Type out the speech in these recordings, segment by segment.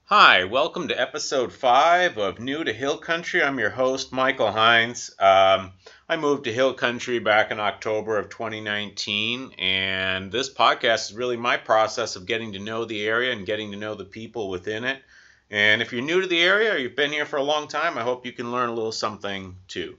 Hi, welcome to episode 5 of New to Hill Country. I'm your host, Michael Hines. I moved to Hill Country back in October of 2019, and this podcast is really my process of getting to know the area and getting to know the people within it. And if you're new to the area or you've been here for a long time, I hope you can learn a little something too.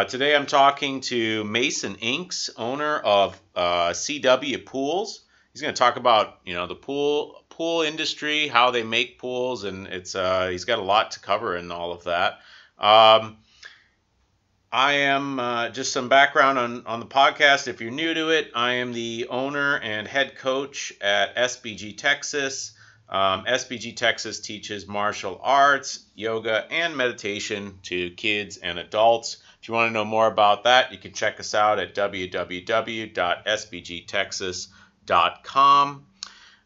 Today I'm talking to Mason Inks, owner of CW Pools. He's going to talk about the pool industry, how they make pools, and he's got a lot to cover in all of that. I am just some background on the podcast. If you're new to it, I am the owner and head coach at SBG Texas. SBG Texas teaches martial arts, yoga, and meditation to kids and adults. If you want to know more about that, you can check us out at www.sbgtexas.com.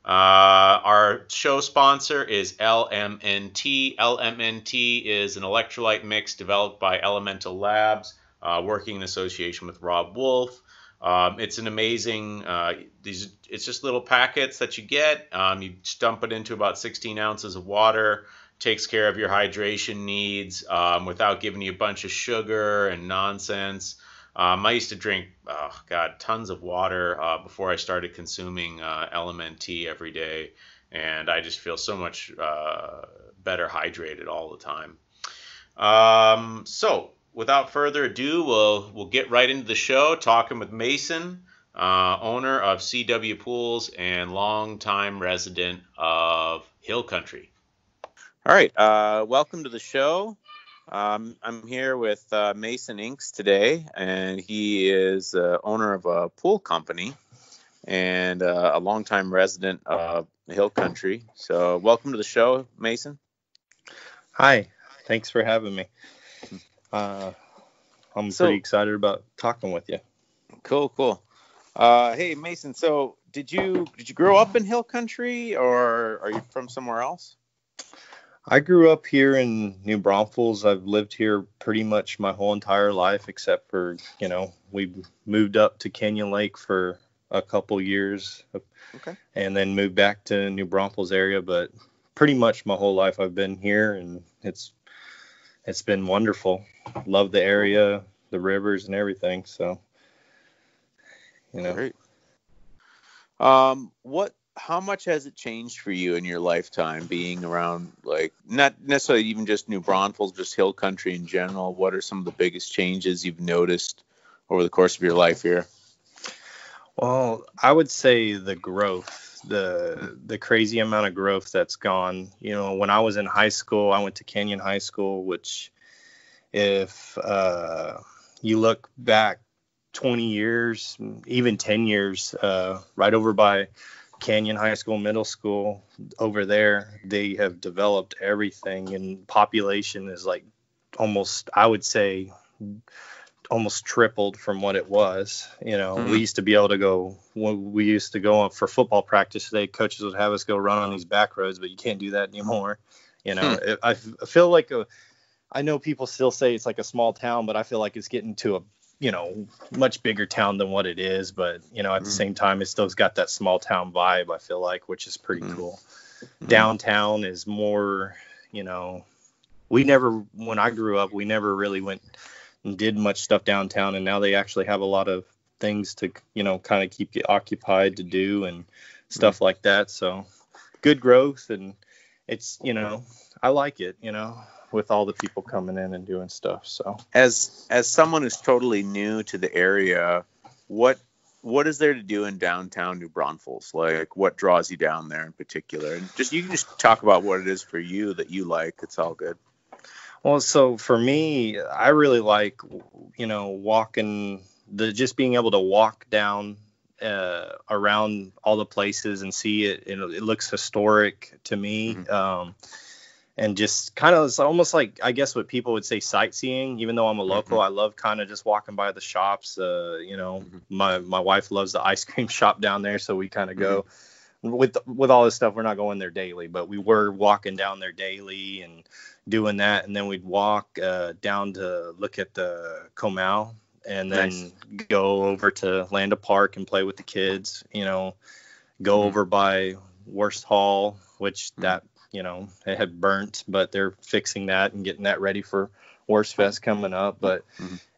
Our show sponsor is LMNT. LMNT is an electrolyte mix developed by Elemental Labs, working in association with Rob Wolf. It's an amazing, it's just little packets that you get. You dump it into about 16 ounces of water, takes care of your hydration needs without giving you a bunch of sugar and nonsense. I used to drink, tons of water before I started consuming LMNT every day, and I just feel so much better hydrated all the time. So, without further ado, we'll get right into the show, talking with Mason, owner of CW Pools and longtime resident of Hill Country. All right, welcome to the show. I'm here with Mason Inks today, and he is owner of a pool company and a longtime resident of Hill Country. So welcome to the show, Mason. Hi, thanks for having me. I'm pretty excited about talking with you. Cool. Hey, Mason, so did you grow up in Hill Country, or are you from somewhere else? I grew up here in New Braunfels. I've lived here pretty much my whole entire life, except for, we moved up to Canyon Lake for a couple years. Okay. And then moved back to New Braunfels area. But pretty much my whole life I've been here, and it's been wonderful. Love the area, the rivers and everything. So, Great. How much has it changed for you in your lifetime being around, like, not necessarily even just New Braunfels, just Hill Country in general? What are some of the biggest changes you've noticed over the course of your life here? Well, I would say the growth, the crazy amount of growth that's gone. When I was in high school, I went to Canyon High School, which if you look back 20 years, even 10 years, right over by Canyon High School, middle school over there, they have developed everything, and population is like almost, I would say, almost tripled from what it was. We used to be able to go, when we used to go for football practice today, coaches would have us go run on these back roads, but you can't do that anymore. I feel like I know people still say it's like a small town, but I feel like it's getting to a much bigger town than what it is, but at the same time, it still's got that small town vibe, I feel like, which is pretty cool. Downtown is more, when I grew up, we never really went and did much stuff downtown, and now they actually have a lot of things to, kind of keep you occupied to do and stuff like that. So good growth, and it's, I like it, with all the people coming in and doing stuff. So as someone who's totally new to the area, what is there to do in downtown New Braunfels? Like, what draws you down there in particular? And you can just talk about what it is for you that you like. It's all good. Well, so for me, I really like, walking, just being able to walk down around all the places and see it. It looks historic to me. And just kind of, it's almost like, I guess what people would say, sightseeing. Even though I'm a local, I love kind of just walking by the shops. My wife loves the ice cream shop down there, so we kind of go with all this stuff. We're not going there daily, but we were walking down there daily and doing that. And then we'd walk down to look at the Comau, and then go over to Landa Park and play with the kids. Go over by Worst Hall, which that, it had burnt, but they're fixing that and getting that ready for Worst Fest coming up. But,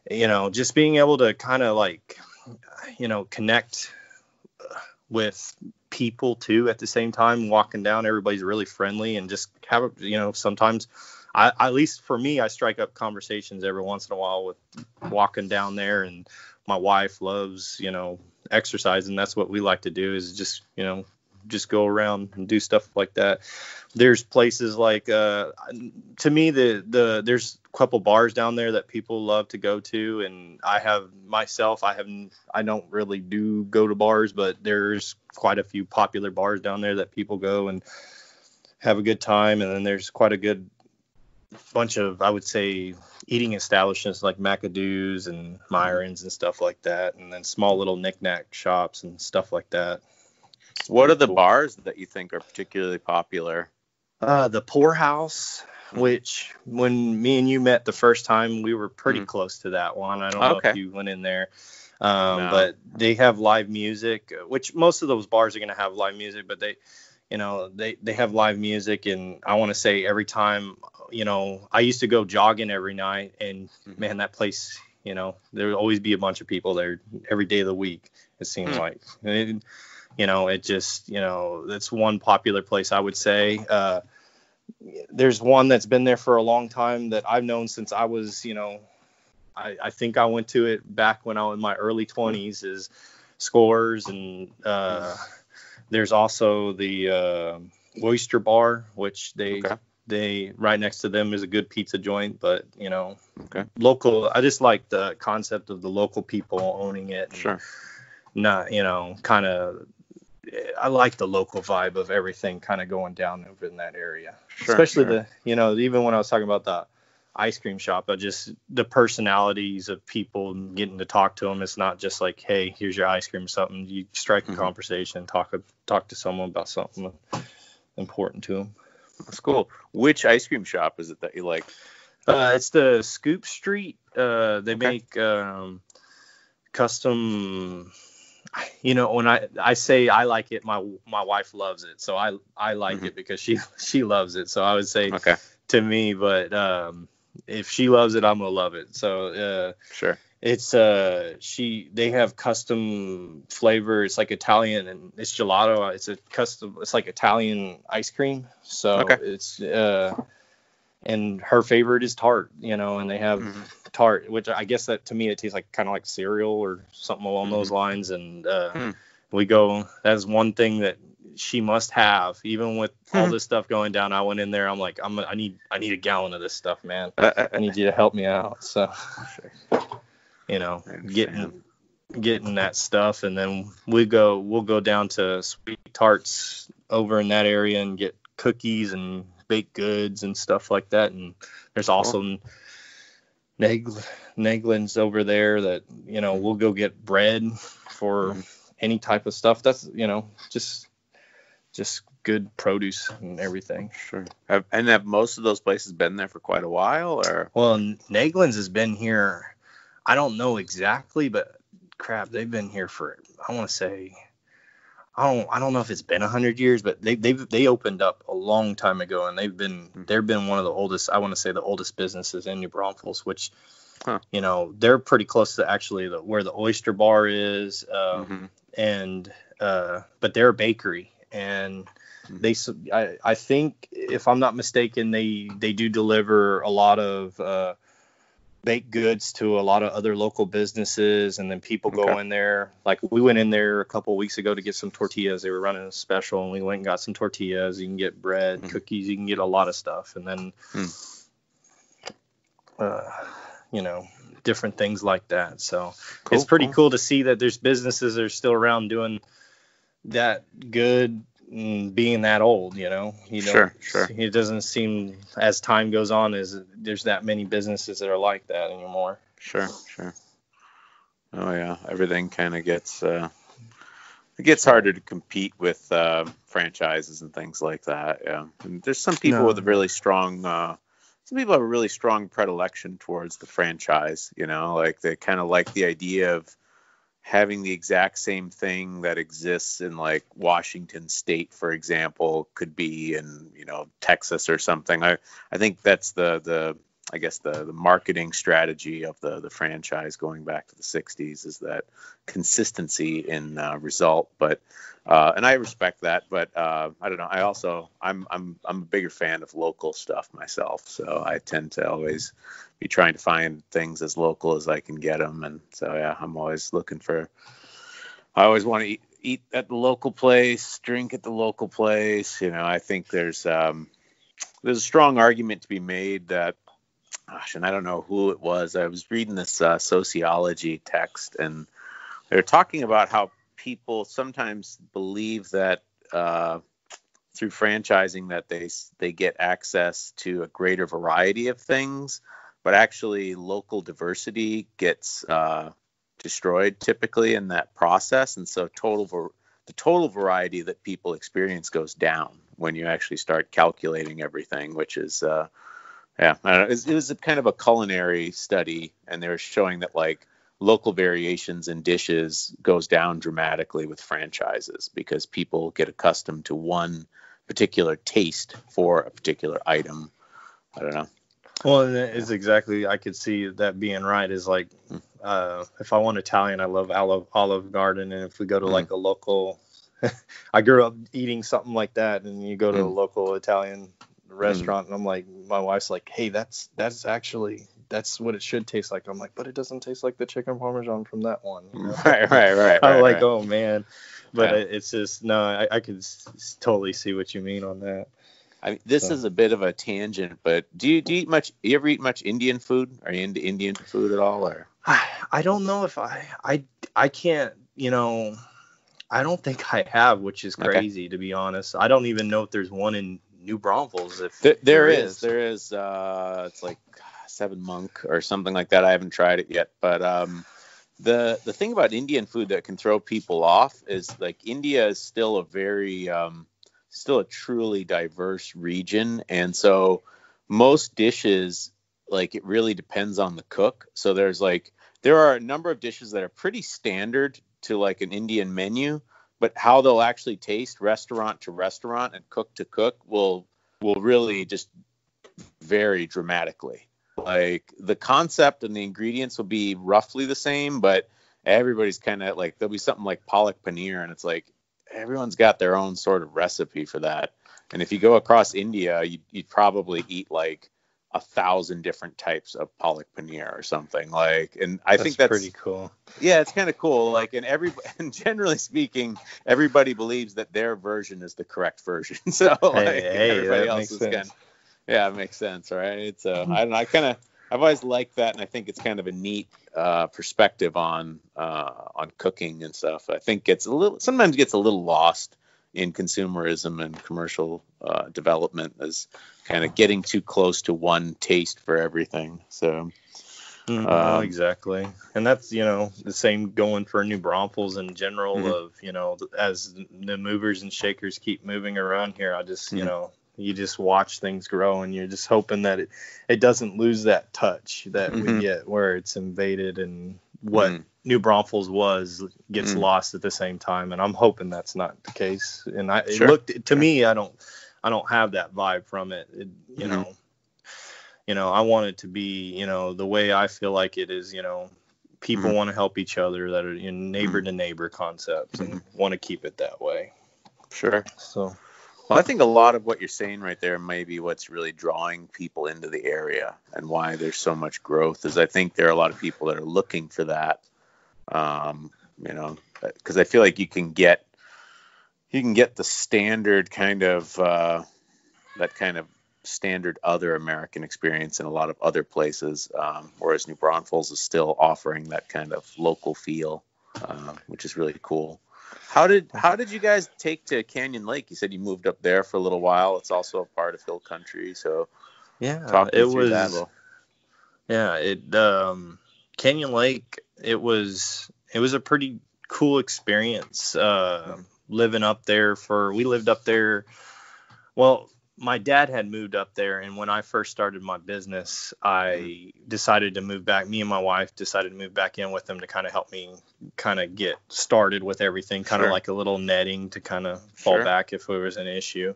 just being able to kind of like, connect with people too at the same time, walking down, everybody's really friendly, and just have, sometimes at least for me, I strike up conversations every once in a while with walking down there, and my wife loves, exercise, and that's what we like to do is just go around and do stuff like that. There's places like, to me, there's a couple bars down there that people love to go to, and I don't really do go to bars, but there's quite a few popular bars down there that people go and have a good time. And then there's quite a good bunch of, I would say, eating establishments like McAdoo's and Myron's and stuff like that, and then small little knick-knack shops and stuff like that. What are the bars that you think are particularly popular? The Poorhouse, which when me and you met the first time, we were pretty close to that one. I don't know if you went in there. No. But they have live music, which most of those bars are going to have live music, but they have live music. And I want to say every time, I used to go jogging every night, and man, that place, there would always be a bunch of people there every day of the week. It seemed like, it just, that's one popular place, I would say. There's one that's been there for a long time that I've known since I was, I think I went to it back when I was in my early 20s, is Scores. And there's also the Oyster Bar, which they right next to them is a good pizza joint, but local. I just like the concept of the local people owning it. Sure. Not, kind of, I like the local vibe of everything kind of going down over in that area. Sure, especially even when I was talking about the ice cream shop, just the personalities of people and getting to talk to them. It's not just like, hey, here's your ice cream or something. You strike a conversation, talk to someone about something important to them. That's cool. Which ice cream shop is it that you like? It's the Scoop Street. They make custom. When I say I like it, my wife loves it, so I like it because she loves it. So I would say to me, but if she loves it, I'm gonna love it. So sure. It's they have custom flavor. It's like Italian, and it's gelato. It's like Italian ice cream. So it's and her favorite is tart, and they have tart, which I guess that to me it tastes like kind of like cereal or something along those lines. And that's one thing that she must have, even with all this stuff going down. I went in there, I'm like, I need a gallon of this stuff, man. I need you to help me out. So getting that stuff, and then we'll go down to Sweet Tarts over in that area and get cookies and baked goods and stuff like that. And there's also Neglin's over there that we'll go get bread for any type of stuff. That's just good produce and everything. Sure. Have most of those places been there for quite a while, or? Well, Neglin's has been here, I don't know exactly, but crap, they've been here for, I want to say, I don't know if it's been 100 years, but they opened up a long time ago, and they've been one of the oldest, I want to say the oldest businesses in New Braunfels, which they're pretty close to actually where the Oyster Bar is, and but they're a bakery, and I think, if I'm not mistaken, they do deliver a lot of baked goods to a lot of other local businesses, and then people go in there. Like, we went in there a couple of weeks ago to get some tortillas. They were running a special, and we went and got some tortillas. You can get bread, cookies, you can get a lot of stuff, and then different things like that. So it's pretty cool to see that there's businesses that are still around doing that good and being that old. Sure. It doesn't seem, as time goes on, as there's that many businesses that are like that anymore. Sure. Oh yeah, everything kind of gets it gets harder to compete with franchises and things like that. Yeah, and there's some people with a really strong some people have a really strong predilection towards the franchise. Like, they kind of like the idea of having the exact same thing that exists in like Washington State, for example, could be in, Texas or something. I think that's the I guess the marketing strategy of the franchise going back to the 60s is that consistency in result. But and I respect that, but I don't know. I'm a bigger fan of local stuff myself, so I tend to always be trying to find things as local as I can get them. And so yeah, I'm always looking for. I always want to eat at the local place, drink at the local place. I think there's a strong argument to be made that. Gosh, and I don't know who it was. I was reading this sociology text, and they're talking about how people sometimes believe that through franchising that they get access to a greater variety of things, but actually local diversity gets destroyed typically in that process, and so the total variety that people experience goes down when you actually start calculating everything, which is yeah, I don't know. It was a kind of a culinary study, and they were showing that like local variations in dishes goes down dramatically with franchises because people get accustomed to one particular taste for a particular item. I don't know. Well, and it is exactly, I could see that being right. Is like, if I want Italian, I love Olive Garden, and if we go to like a local, I grew up eating something like that, and you go to a local Italian restaurant, and I'm like, my wife's like, hey, that's what it should taste like. I'm like, but it doesn't taste like the chicken parmesan from that one. Right. I'm like, oh man, but it's just no, I could totally see what you mean on that. I mean, this is a bit of a tangent, but do you eat much? You ever eat much Indian food? Are you into Indian food at all, or? I don't know if I can't, I don't think I have, which is crazy to be honest. I don't even know if there's one in New Braunfels. If there is, it's like Seven Monk or something like that. I haven't tried it yet, but the thing about Indian food that can throw people off is like India is still still a truly diverse region, and so most dishes, like, it really depends on the cook. So there are a number of dishes that are pretty standard to like an Indian menu, but how they'll actually taste restaurant to restaurant and cook to cook will really just vary dramatically. Like the concept and the ingredients will be roughly the same, but everybody's kind of like, there'll be something like palak paneer, and it's like everyone's got their own sort of recipe for that. And if you go across India, you'd probably eat like 1,000 different types of palak paneer or something, like, and I think that's pretty cool. Yeah, it's kind of cool. Like, and generally speaking, everybody believes that their version is the correct version. So everybody else is kind of, yeah, it makes sense, right? So I don't know. I've always liked that, and I think it's kind of a neat perspective on cooking and stuff. I think sometimes gets a little lost in consumerism and commercial development as kind of getting too close to one taste for everything. So exactly, and that's the same going for New Braunfels in general. Of as the movers and shakers keep moving around here, I just you just watch things grow, and you're just hoping that it doesn't lose that touch that we get where it's invaded, and what New Braunfels gets lost at the same time. And I'm hoping that's not the case. And it looked to me, I don't have that vibe from it. I want it to be, the way I feel like it is, people want to help each other, that are in neighbor to neighbor concepts, and want to keep it that way. Sure. So. Well, I think a lot of what you're saying right there may be what's really drawing people into the area and why there's so much growth, is I think there are a lot of people that are looking for that, because I feel like you can get the standard kind of, that kind of standard other American experience in a lot of other places, whereas New Braunfels is still offering that kind of local feel, which is really cool. How did you guys take to Canyon Lake? You said you moved up there for a little while. It's also a part of hill country, so talk me through that a little. Yeah, Canyon Lake, it was a pretty cool experience living up there. We lived up there. Well, my dad had moved up there, and when I first started my business, I decided to move back. Me and my wife decided to move back in with him to kind of help me kind of get started with everything, kind of Sure. like a little netting to kind of fall Sure. back if there was an issue.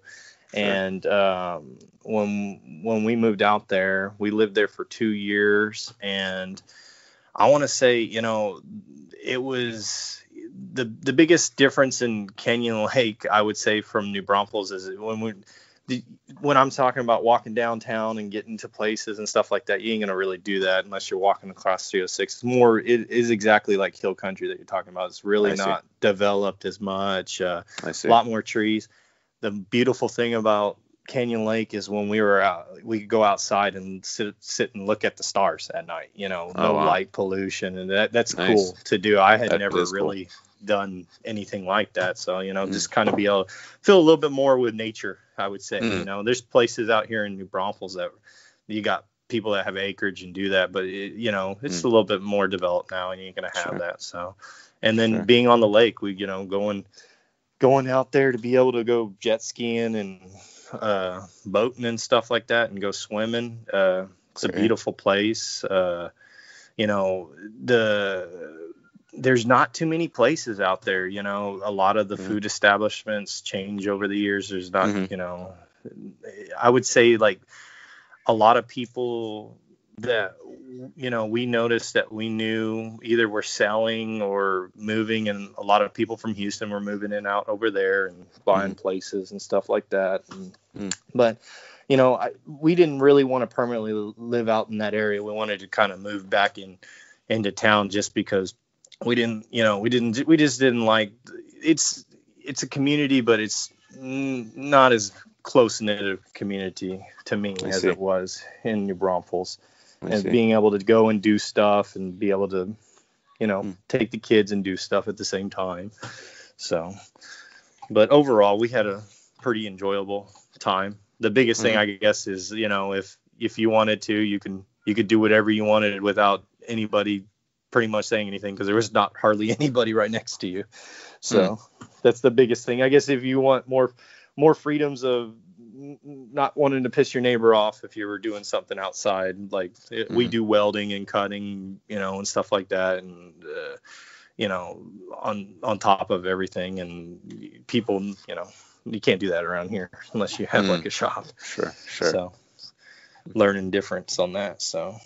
Sure. And when we moved out there, we lived there for 2 years, and I want to say, it was the biggest difference in Canyon Lake, I would say, from New Braunfels is when I'm talking about walking downtown and getting to places and stuff like that, you ain't gonna really do that unless you're walking across 306. It is exactly like hill country that you're talking about. It's really not developed as much. A lot more trees. The beautiful thing about Canyon Lake is when we were out, we could go outside and sit and look at the stars at night. Light pollution, and that's cool to do. I had never really done anything like that, so just kind of be able to feel a little bit more with nature, I would say. There's places out here in New Braunfels that you got people that have acreage and do that, but it's a little bit more developed now, and you ain't gonna have that. So, and then being on the lake, we going out there to be able to go jet skiing and boating and stuff like that, and go swimming. It's a beautiful place. There's not too many places out there. A lot of the food establishments change over the years. There's not, I would say, like, a lot of people that we noticed that we knew either were selling or moving, and a lot of people from Houston were moving in out over there and buying places and stuff like that. But we didn't really want to permanently live out in that area. We wanted to kind of move back into town, just because we just didn't like it's a community, but it's not as close knit a community to me as it was in New Braunfels. And being able to go and do stuff and be able to, take the kids and do stuff at the same time. So, but overall, we had a pretty enjoyable time. The biggest thing, I guess, is, if you wanted to, you could do whatever you wanted without anybody pretty much saying anything, because there was not hardly anybody right next to you. So that's the biggest thing. I guess if you want more freedoms of not wanting to piss your neighbor off if you were doing something outside, like we do welding and cutting, and stuff like that, and on top of everything, and people, you can't do that around here unless you have like a shop. Sure. So learning difference on that. So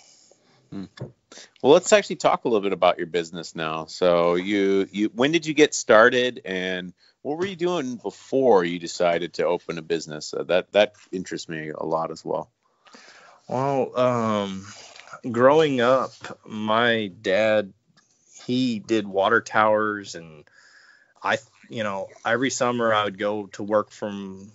well, let's actually talk a little bit about your business now. So you when did you get started, and what were you doing before you decided to open a business? That interests me a lot as well. Well, growing up, my dad, he did water towers, and every summer I would go to work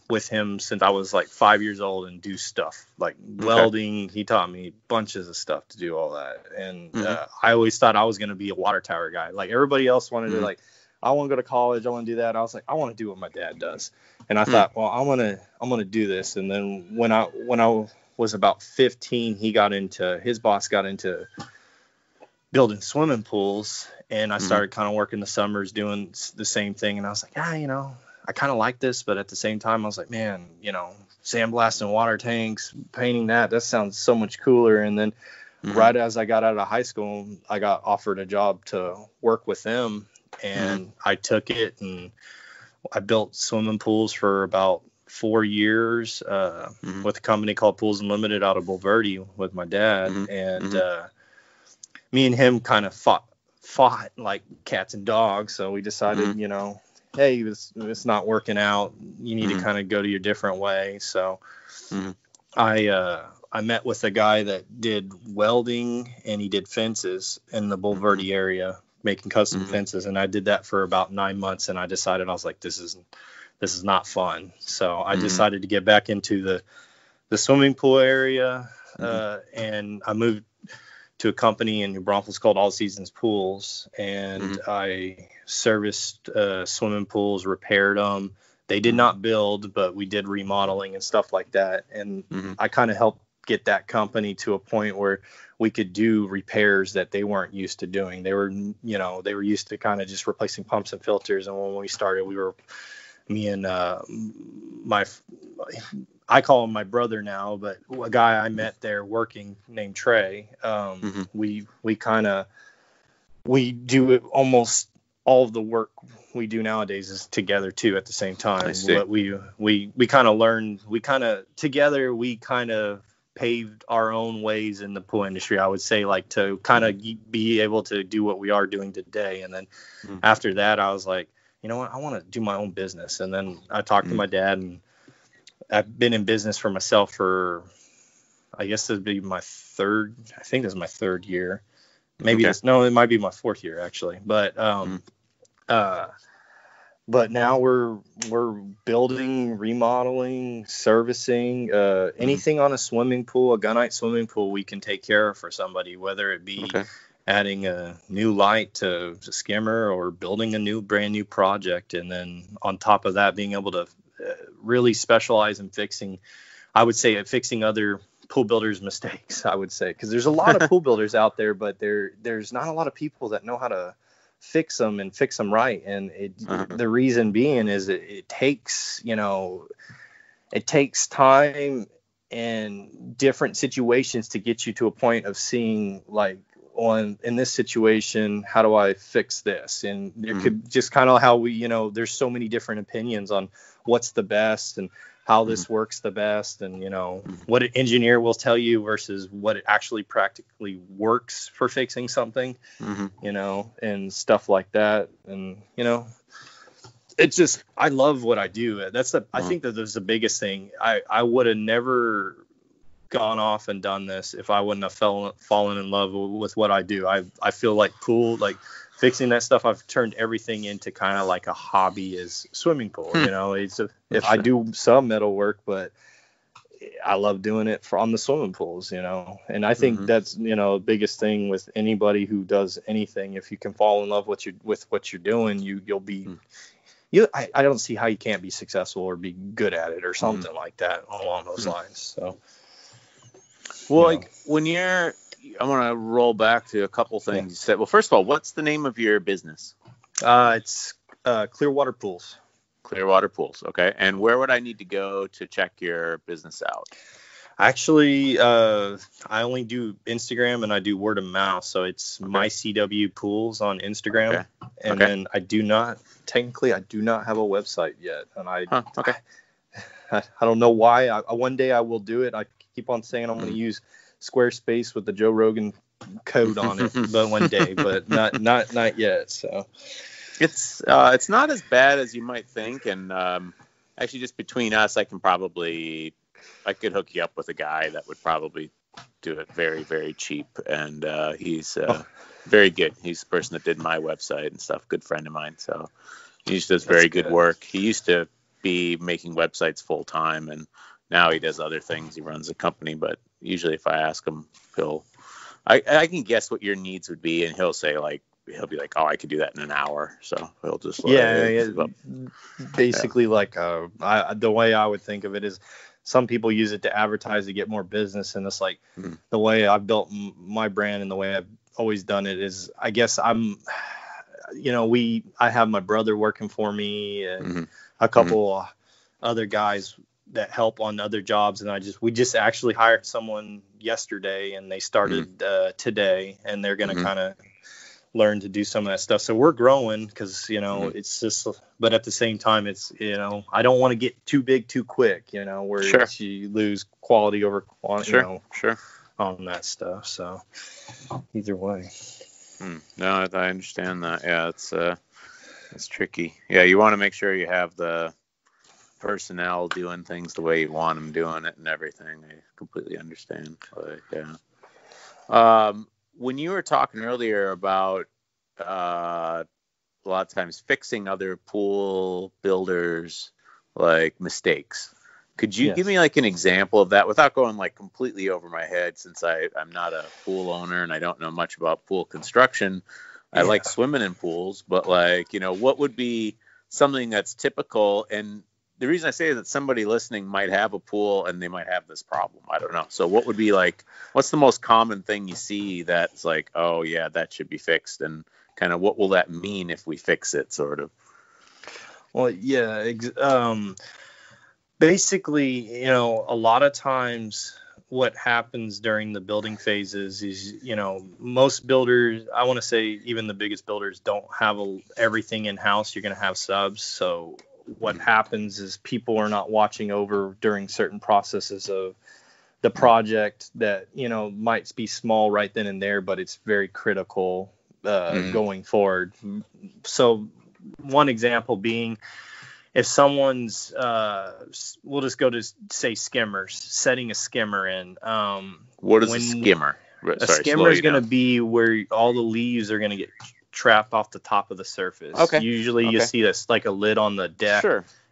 with him since I was like 5 years old and do stuff like welding. He taught me bunches of stuff to do all that. And I always thought I was going to be a water tower guy. Like everybody else wanted to, like, I want to go to college, I want to do that. I was like, I want to do what my dad does. And I thought, well, I'm going to do this. And then when I was about 15, his boss got into building swimming pools, and I started kind of working the summers doing the same thing. And I was like, I kind of like this, but at the same time, I was like, man, sandblasting water tanks, painting that sounds so much cooler. And then right as I got out of high school, I got offered a job to work with them, and I took it, and I built swimming pools for about 4 years with a company called Pools Unlimited out of Bulverde with my dad. And me and him kind of fought like cats and dogs. So we decided, hey, it's not working out. You need to kind of go to your different way. So I met with a guy that did welding, and he did fences in the Bulverde area, making custom fences. And I did that for about 9 months, and I decided, I was like, this is not fun. So I decided to get back into the swimming pool area, and I moved to a company in New Braunfels called All Seasons Pools, and I serviced swimming pools, repaired them. They did not build, but we did remodeling and stuff like that. And I kind of helped get that company to a point where we could do repairs that they weren't used to doing. They were used to kind of just replacing pumps and filters. And when we started, me and I call him my brother now, but a guy I met there working named Trey. We do it almost all of the work we do nowadays is together too at the same time. I see. What we kind of learned, we kind of paved our own ways in the pool industry, I would say, like to kind of be able to do what we are doing today. And then after that, I was like, you know what, I want to do my own business. And then I talked to my dad, and I've been in business for myself for, I guess this would be my third. I think this is my third year. Maybe it might be my fourth year actually. But now we're building, remodeling, servicing, anything on a swimming pool, a gunite swimming pool, we can take care of for somebody, whether it be adding a new light to a skimmer or building a brand new project. And then on top of that, being able to really specialize in fixing other pool builders' mistakes, I would say, because there's a lot of pool builders out there, but there's not a lot of people that know how to fix them and fix them right. And the reason being is it takes time and different situations to get you to a point of seeing, like, in this situation, how do I fix this? And it could just kind of how there's so many different opinions on what's the best and how this works the best, and what an engineer will tell you versus what it actually practically works for fixing something, and stuff like that. And it's just, I love what I do. I think that is the biggest thing. I would have never gone off and done this if I wouldn't have fallen in love with what I do. I feel like fixing that stuff, I've turned everything into kind of like a hobby as swimming pool. I do some metal work, but I love doing it on the swimming pools, and I think that's, the biggest thing with anybody who does anything. If you can fall in love with what you're doing, you'll be, I don't see how you can't be successful or be good at it or something like that along those lines. So, well, like when I want to roll back to a couple things you said. Well, first of all, what's the name of your business? It's Clearwater Pools. Clearwater Pools. Okay. And where would I need to go to check your business out? Actually, I only do Instagram, and I do word of mouth. So it's my CW Pools on Instagram. And then I do not have a website yet. And I don't know why. One day I will do it. I keep on saying I'm going to use Squarespace with the Joe Rogan code on it, but one day, but not yet. So it's not as bad as you might think. And actually, just between us, I could hook you up with a guy that would probably do it very, very cheap. And he's very good. He's the person that did my website and stuff. Good friend of mine. So he just does very good work. He used to be making websites full time, and now he does other things. He runs a company, but usually if I ask him, I can guess what your needs would be, and he'll be like, oh, I could do that in an hour. So he'll just basically like the way I would think of it is, some people use it to advertise to get more business, and it's like the way I've built my brand and the way I've always done it is, I guess I have my brother working for me and a couple other guys that help on other jobs, and we just actually hired someone yesterday, and they started today, and they're going to kind of learn to do some of that stuff. So we're growing because it's just, but at the same time, it's I don't want to get too big too quick, where you lose quality over quantity, on that stuff. So either way. No, I understand that. Yeah, it's tricky. Yeah, you want to make sure you have the personnel doing things the way you want them doing it and everything. I completely understand. When you were talking earlier about a lot of times fixing other pool builders like mistakes, could you give me like an example of that without going like completely over my head, since I'm not a pool owner and I don't know much about pool construction. I like swimming in pools, but what would be something that's typical? And the reason I say that somebody listening might have a pool and they might have this problem. I don't know. So what would be what's the most common thing you see that's like, oh yeah, that should be fixed, and kind of what will that mean if we fix it, sort of? Well, yeah. Basically, a lot of times what happens during the building phases is, most builders, I want to say even the biggest builders, don't have everything in house. You're going to have subs. So what happens is people are not watching over during certain processes of the project that, might be small right then and there, but it's very critical going forward. So one example being, if someone's, we'll just go to say skimmers, setting a skimmer in. What is a skimmer? A skimmer is going to be where all the leaves are going to get trapped off the top of the surface. Okay. Usually you see this like a lid on the deck,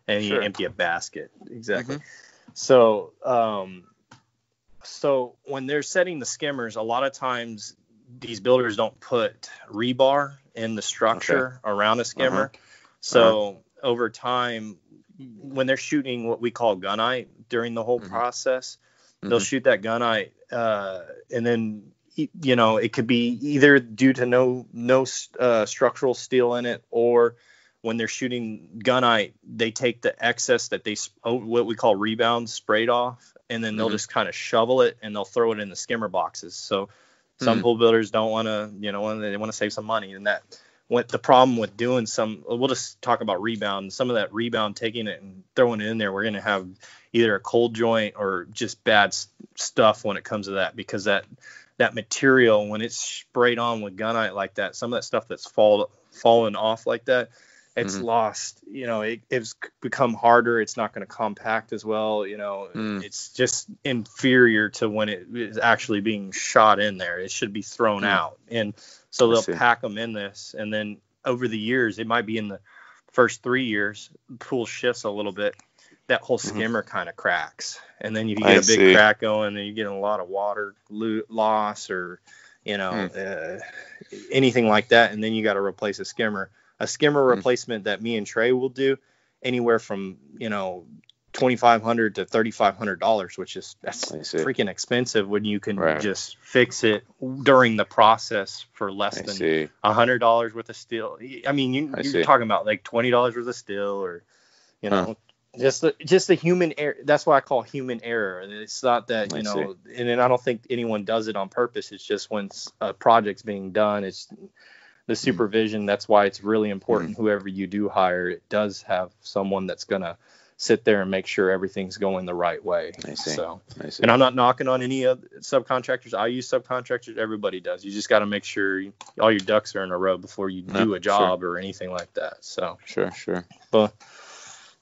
and you empty a basket. Exactly. So, so when they're setting the skimmers, a lot of times these builders don't put rebar in the structure around a skimmer. So over time, when they're shooting what we call gunite during the whole process, they'll shoot that gunite, and then it could be either due to no structural steel in it, or when they're shooting gunite, they take the excess that what we call rebound sprayed off, and then they'll just kind of shovel it and they'll throw it in the skimmer boxes. So some pool builders don't want to, they want to save some money, and that. What the problem with doing we'll just talk about rebound. Some of that rebound, taking it and throwing it in there, we're going to have either a cold joint or just bad stuff when it comes to that, because that material, when it's sprayed on with gunite like that, some of that stuff that's fallen off like that, it's lost. It's become harder. It's not going to compact as well. It's just inferior to when it is actually being shot in there. It should be thrown out. And so they'll pack them in this, and then over the years, it might be in the first 3 years, the pool shifts a little bit, that whole skimmer kind of cracks, and then you get a big crack going, and you get a lot of water loss, or anything like that, and then you got to replace a skimmer. A skimmer replacement that me and Trey will do, anywhere from $2,500 to $3,500, which is freaking expensive when you can just fix it during the process for less than $100 worth of steel. I mean, you're talking about like $20 worth of steel, or just the human error. That's why I call human error. It's not that and then I don't think anyone does it on purpose. It's just when a project's being done, it's the supervision. That's why it's really important. Whoever you do hire, it does have someone that's gonna sit there and make sure everything's going the right way. I see. And I'm not knocking on any of subcontractors. I use subcontractors. Everybody does. You just got to make sure all your ducks are in a row before you do a job or anything like that. So sure. But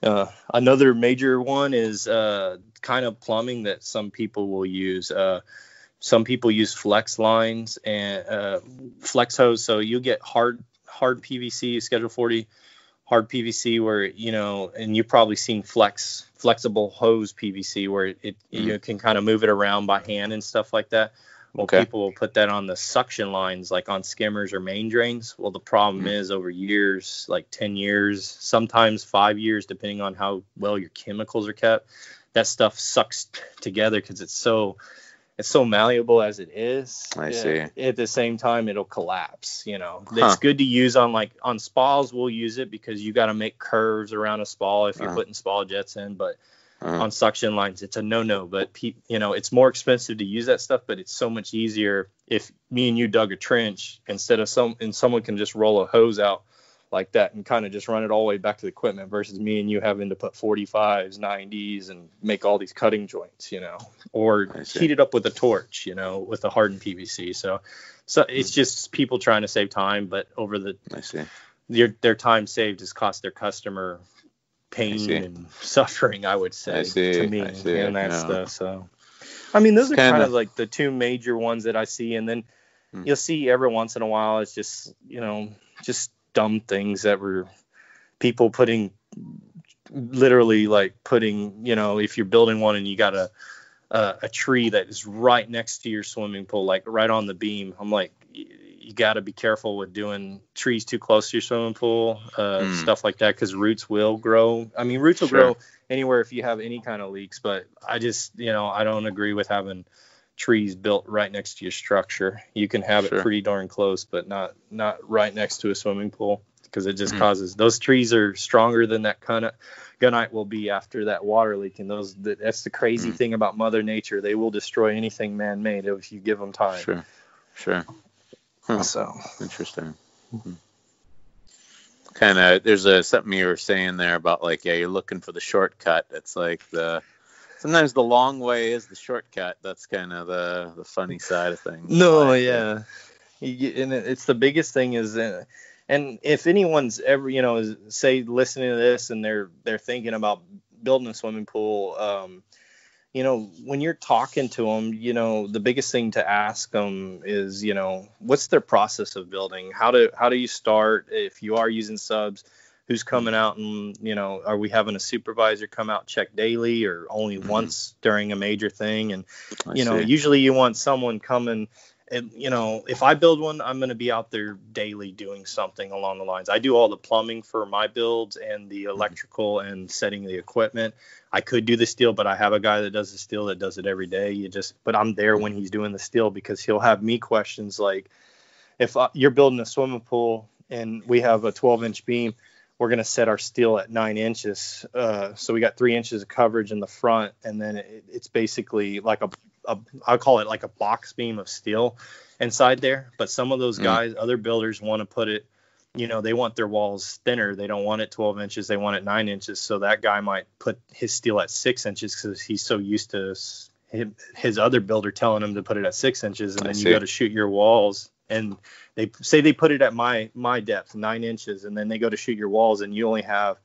another major one is kind of plumbing that some people will use. Some people use flex lines and flex hose. So you get hard PVC, Schedule 40 hard PVC, where and you've probably seen flexible hose PVC, where you can kind of move it around by hand and stuff like that. Well, people will put that on the suction lines, like on skimmers or main drains. Well, the problem is, over years, like 10 years, sometimes 5 years, depending on how well your chemicals are kept, that stuff sucks together because it's so malleable as it is. I see. At the same time, it'll collapse. It's good to use on spas. We'll use it because you got to make curves around a spa if you're putting spa jets in. But on suction lines, it's a no-no. But it's more expensive to use that stuff. But it's so much easier if me and you dug a trench instead of someone can just roll a hose out like that and kind of just run it all the way back to the equipment, versus me and you having to put 45s, 90s and make all these cutting joints, or heat it up with a torch, with a hardened PVC. So it's just people trying to save time, but over their time saved has cost their customer pain and suffering, I would say, to me, and that stuff. So, I mean, those are kind of like the two major ones that I see. And then you'll see every once in a while, it's just, just dumb things that were people putting, literally like putting, if you're building one and you got a tree that is right next to your swimming pool, like right on the beam. I'm like, you got to be careful with doing trees too close to your swimming pool, stuff like that, because roots will grow. I mean, roots will grow anywhere if you have any kind of leaks, but I just, I don't agree with having trees built right next to your structure. You can have it pretty darn close, but not right next to a swimming pool. because it just causes, those trees are stronger than that gunite will be after that water leak. And that's the crazy thing about Mother Nature. They will destroy anything man-made if you give them time. Sure. Huh. So interesting. Kind of, there's something you were saying there about like, you're looking for the shortcut. It's like sometimes the long way is the shortcut. That's kind of the funny side of things. No, yeah. And it's the biggest thing is, and if anyone's ever, say listening to this and they're thinking about building a swimming pool, when you're talking to them, the biggest thing to ask them is, what's their process of building? How do you start? If you are using subs, who's coming out and, are we having a supervisor come out check daily or only once during a major thing? And, usually you want someone coming. And, if I build one, I'm going to be out there daily doing something along the lines. I do all the plumbing for my builds and the electrical and setting the equipment. I could do the steel, but I have a guy that does the steel that does it every day. But I'm there when he's doing the steel because he'll have me questions like, if you're building a swimming pool and we have a 12-inch beam, we're going to set our steel at 9 inches. So we got 3 inches of coverage in the front, and then it's basically like I'll call it like a box beam of steel inside there. But some of those guys, other builders, want to put it, they want their walls thinner. They don't want it 12 inches. They want it 9 inches. So that guy might put his steel at 6 inches because he's so used to his other builder telling him to put it at 6 inches. And then you go to shoot your walls, and they say they put it at my depth, 9 inches. And then they go to shoot your walls, and you only have,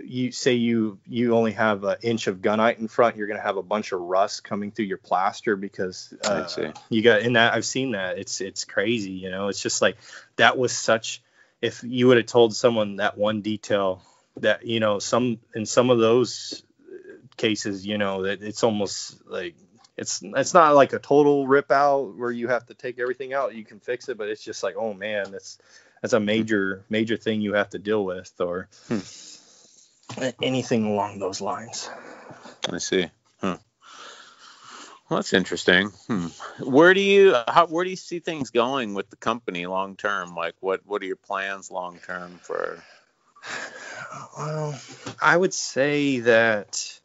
you only have an inch of gunite in front. You're going to have a bunch of rust coming through your plaster because you got in that. I've seen that. It's crazy. It's just like that was such, if you would have told someone that one detail that, some of those cases, that it's almost like, it's not like a total rip out where you have to take everything out. You can fix it, but it's just like, oh man, that's a major thing you have to deal with, or anything along those lines. I see. Well, that's interesting. Where do you see things going with the company long term? Like, what are your plans long term for? Well, I would say that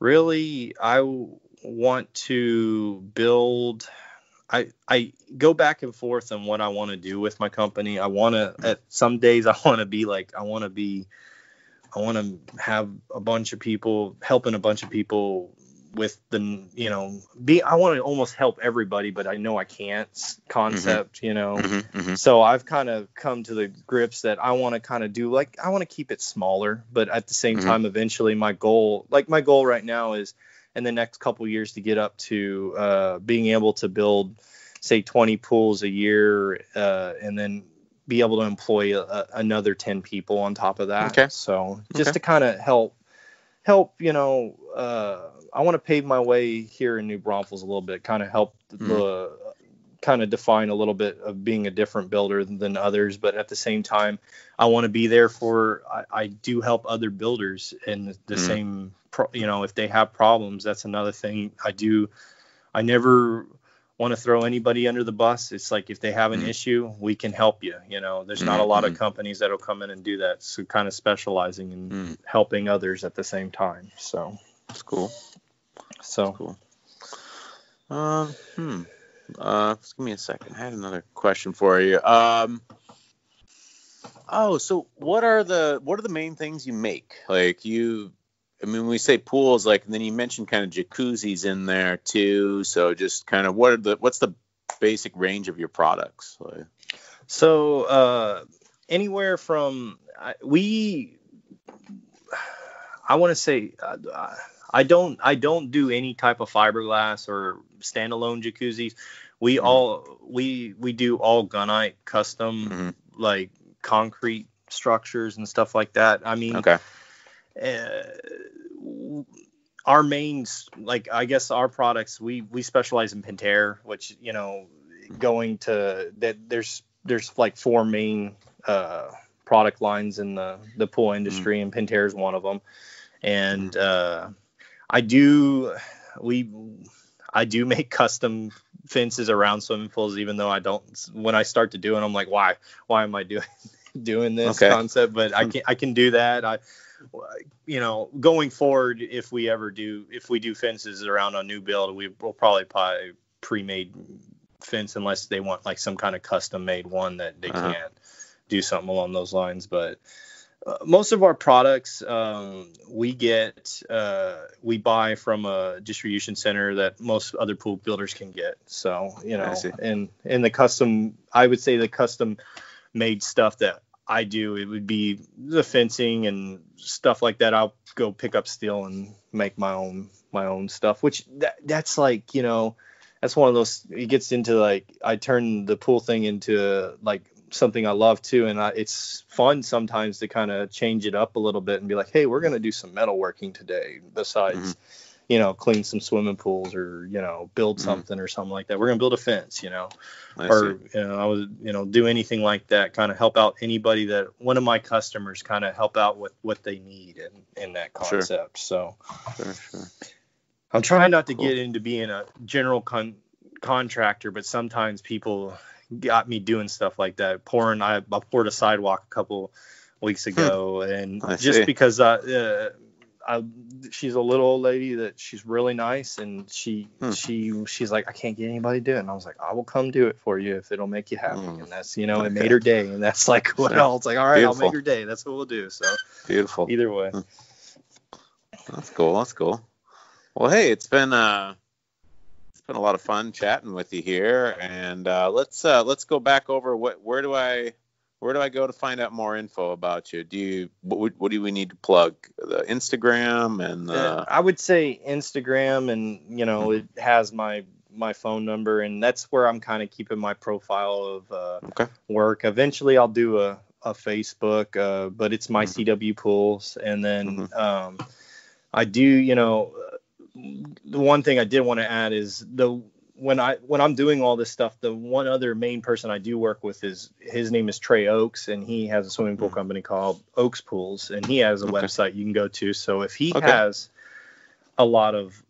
really I want to build. I go back and forth on what I want to do with my company. I want to, at some days, I want to have a bunch of people, helping a bunch of people with I want to almost help everybody, but I know I can't concept, So I've kind of come to the grips that I want to kind of do, like, I want to keep it smaller, but at the same time, eventually my goal right now is, in the next couple years, to get up to being able to build, say, 20 pools a year, and then be able to employ another 10 people on top of that. Okay. So just to kind of help, I want to pave my way here in New Braunfels a little bit, kind of help kind of define a little bit of being a different builder than others. But at the same time, I want to be there I do help other builders in the same, if they have problems. That's another thing I do. I never want to throw anybody under the bus. It's like, if they have an issue, we can help you. There's not a lot of companies that'll come in and do that. So kind of specializing in helping others at the same time. So that's cool. So cool. Just give me a second. I had another question for you. So what are the main things you make? Like, when we say pools, like, and then you mentioned kind of jacuzzis in there too. So just kind of what's the basic range of your products? Like? So anywhere from I want to say I don't do any type of fiberglass or standalone jacuzzis. We do all gunite custom, like concrete structures and stuff like that. I mean, okay. Our mains, like, I guess our products, we specialize in Pentair, which, going to that, there's like 4 main product lines in the pool industry, and Pentair is one of them. And I do make custom fences around swimming pools, even though I don't. When I start to do it, I'm like, why am I doing this concept? But I can do that. Going forward, if we do fences around a new build, we'll probably buy pre-made fence unless they want like some kind of custom made one that they can't do something along those lines. But most of our products we buy from a distribution center that most other pool builders can get. So and I would say the custom made stuff that I do, it would be the fencing and stuff like that. I'll go pick up steel and make my own stuff, which that's like, that's one of those, it gets into like, I turn the pool thing into like something I love too. And it's fun sometimes to kind of change it up a little bit and be like, hey, we're going to do some metalworking today besides, clean some swimming pools or, build something or something like that. We're going to build a fence, I was, do anything like that, kind of help out anybody that one of my customers kind of help out with what they need in that concept. Sure. So I'm trying not to get into being a general contractor, but sometimes people got me doing stuff like that. I poured a sidewalk a couple weeks ago, and because she's a little old lady that she's really nice, and she's like, I can't get anybody to do it, and I was like, I will come do it for you if it'll make you happy. And that's it made her day, and that's like what I was like, all right, Beautiful. I'll make her day. That's what we'll do. So beautiful. Either way, that's cool. Well, hey, it's been a lot of fun chatting with you here, and let's go back over where do I go to find out more info about you? What do we need to plug? The Instagram and I would say Instagram, and it has my phone number, and that's where I'm kind of keeping my profile of work. Eventually, I'll do a Facebook, but it's my CW Pools, and then I do the one thing I did want to add is when I'm doing all this stuff, the one other main person I do work with his name is Trey Oaks, and he has a swimming pool company called Oaks Pools, and he has a website you can go to. So if he has a lot of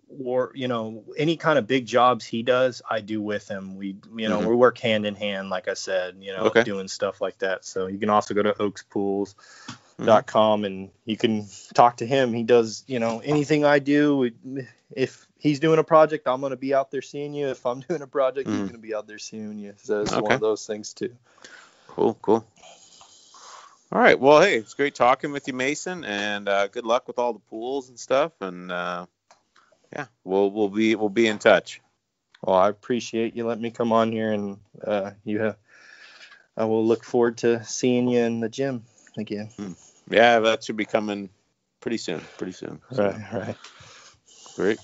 any kind of big jobs he does, I do with him. We we work hand in hand, like I said, doing stuff like that. So you can also go to oakspools.com and you can talk to him. He does, anything I do. If he's doing a project, I'm going to be out there seeing you. If I'm doing a project, he's going to be out there seeing you. So it's one of those things too. Cool. All right. Well, hey, it's great talking with you, Mason, and good luck with all the pools and stuff. And we'll be in touch. Well, I appreciate you letting me come on here, and I will look forward to seeing you in the gym again. Yeah, that should be coming pretty soon. Right. Great.